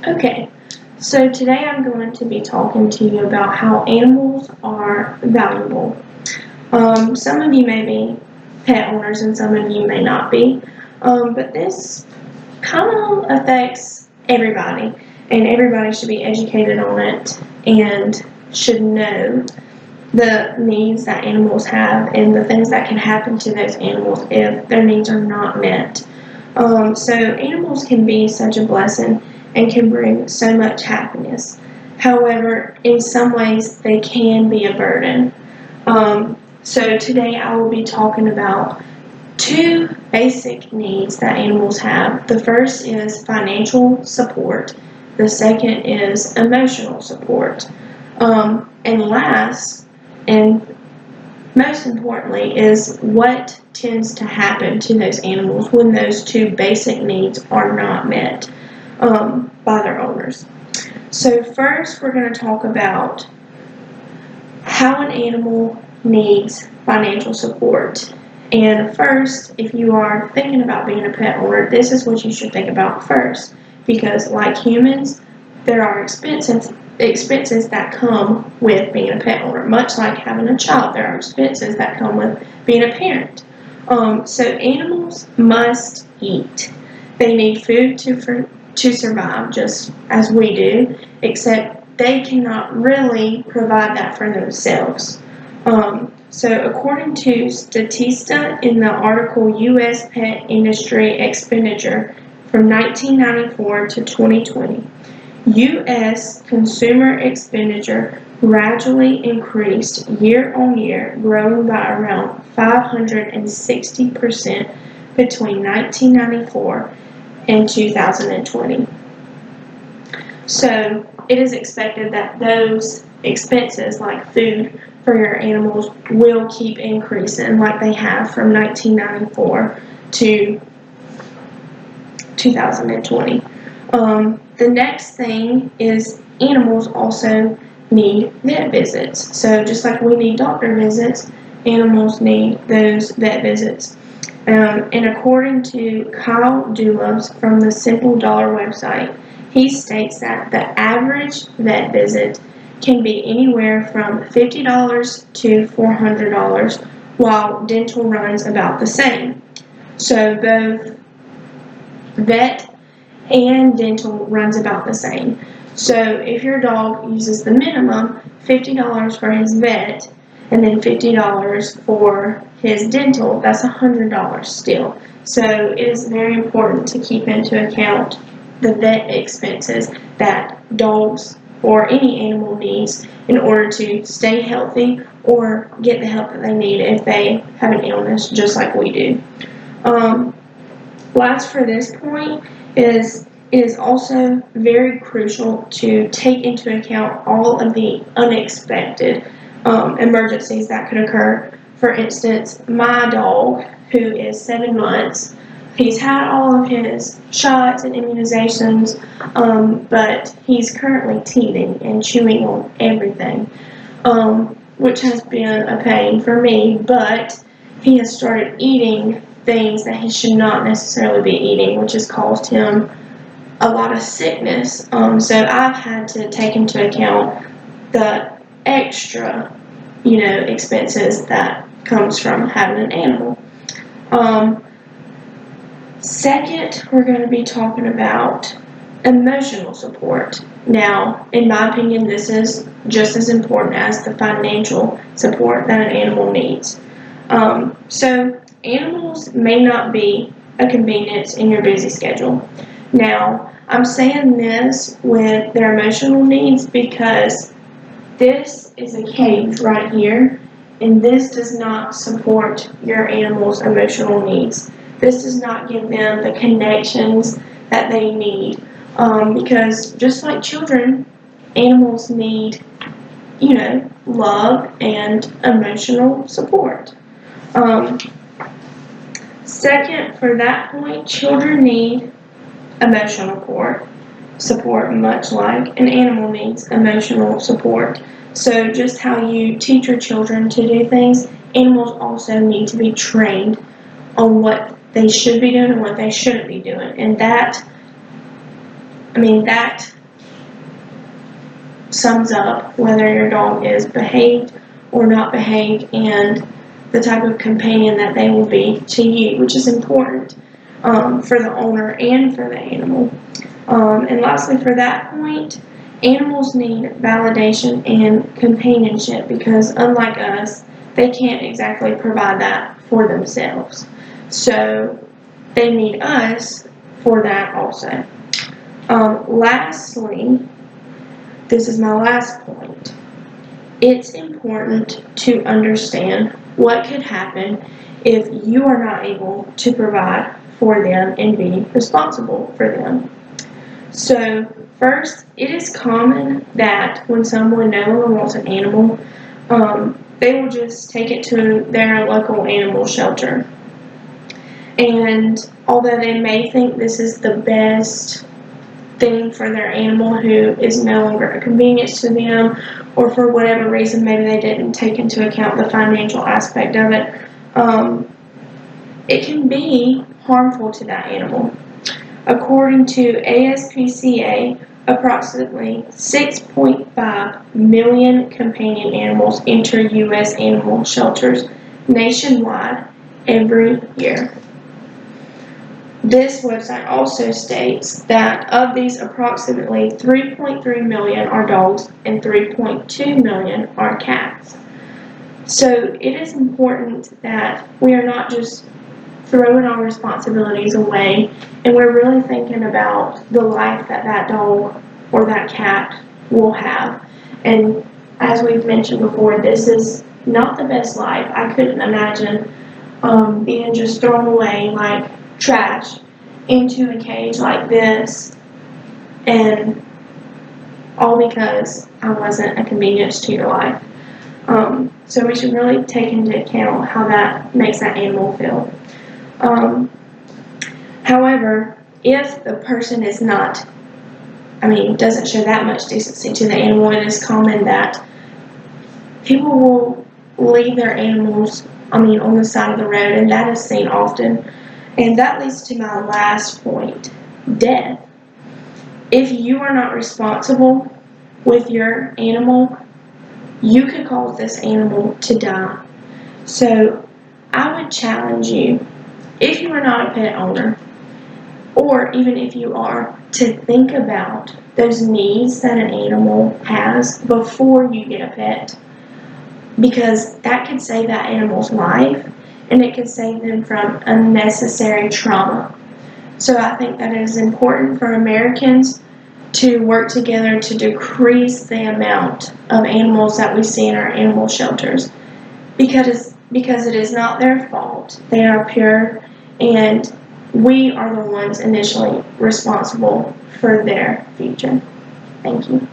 Okay, so today I'm going to be talking to you about how animals are valuable. Some of you may be pet owners and some of you may not be, but this kind of affects everybody, and everybody should be educated on it and should know the needs that animals have and the things that can happen to those animals if their needs are not met. So animals can be such a blessing and can bring so much happiness. However, in some ways, they can be a burden. So today I will be talking about two basic needs that animals have. The first is financial support. The second is emotional support. And last, and most importantly, is what tends to happen to those animals when those two basic needs are not met by their owners. So first, we're going to talk about how an animal needs financial support. And first, if you are thinking about being a pet owner, this is what you should think about first. Because like humans, there are expenses that come with being a pet owner. Much like having a child, there are expenses that come with being a parent. So animals must eat. They need food to survive, just as we do, except they cannot really provide that for themselves. So according to Statista in the article U.S. Pet Industry Expenditure from 1994 to 2020, U.S. consumer expenditure gradually increased year on year, growing by around 560% between 1994 and 2020. So it is expected that those expenses like food for your animals will keep increasing like they have from 1994 to 2020. The next thing is animals also need vet visits. So just like we need doctor visits, animals need those vet visits. And according to Kyle Dulles from the Simple Dollar website, he states that the average vet visit can be anywhere from $50 to $400, while dental runs about the same. So both vet and dental runs about the same. So if your dog uses the minimum, $50 for his vet, and then $50 for his dental, that's $100 still. So it is very important to keep into account the vet expenses that dogs or any animal needs in order to stay healthy or get the help that they need if they have an illness just like we do. Last for this point is it is also very crucial to take into account all of the unexpected emergencies that could occur. For instance, my dog, who is 7 months, he's had all of his shots and immunizations, but he's currently teething and chewing on everything, which has been a pain for me, but he has started eating things that he should not necessarily be eating, which has caused him a lot of sickness. So I've had to take into account the extra, expenses that comes from having an animal. Second, we're going to be talking about emotional support. Now, in my opinion, this is just as important as the financial support that an animal needs. So animals may not be a convenience in your busy schedule. Now, I'm saying this with their emotional needs because this is a cage right here, and this does not support your animal's emotional needs. This does not give them the connections that they need, because just like children, animals need, love and emotional support. Second, for that point, children need emotional support, much like an animal needs emotional support. So just how you teach your children to do things, animals also need to be trained on what they should be doing and what they shouldn't be doing. And that I mean, that sums up whether your dog is behaved or not behaved and the type of companion that they will be to you, which is important for the owner and for the animal. And lastly, for that point, animals need validation and companionship because unlike us, they can't exactly provide that for themselves. So they need us for that also. Lastly, this is my last point. It's important to understand what could happen if you are not able to provide for them and be responsible for them. So first, it is common that when someone no longer wants an animal, they will just take it to their local animal shelter. And although they may think this is the best thing for their animal who is no longer a convenience to them, or for whatever reason, maybe they didn't take into account the financial aspect of it, it can be harmful to that animal. According to ASPCA, approximately 6.5 million companion animals enter U.S. animal shelters nationwide every year. This website also states that of these, approximately 3.3 million are dogs and 3.2 million are cats. So it is important that we are not just throwing our responsibilities away and we're really thinking about the life that that dog or that cat will have. And as we've mentioned before, this is not the best life. I couldn't imagine being just thrown away like trash into a cage like this, and all because I wasn't a convenience to your life. So we should really take into account how that makes that animal feel. However, if the person is not, doesn't show that much decency to the animal, it is common that people will leave their animals, on the side of the road, and that is seen often. And that leads to my last point, death. If you are not responsible with your animal, you could cause this animal to die. So I would challenge you, if you are not a pet owner, or even if you are, to think about those needs that an animal has before you get a pet, because that could save that animal's life and it could save them from unnecessary trauma. So I think that it is important for Americans to work together to decrease the amount of animals that we see in our animal shelters, because it is not their fault. They are pure, and we are the ones initially responsible for their future. Thank you.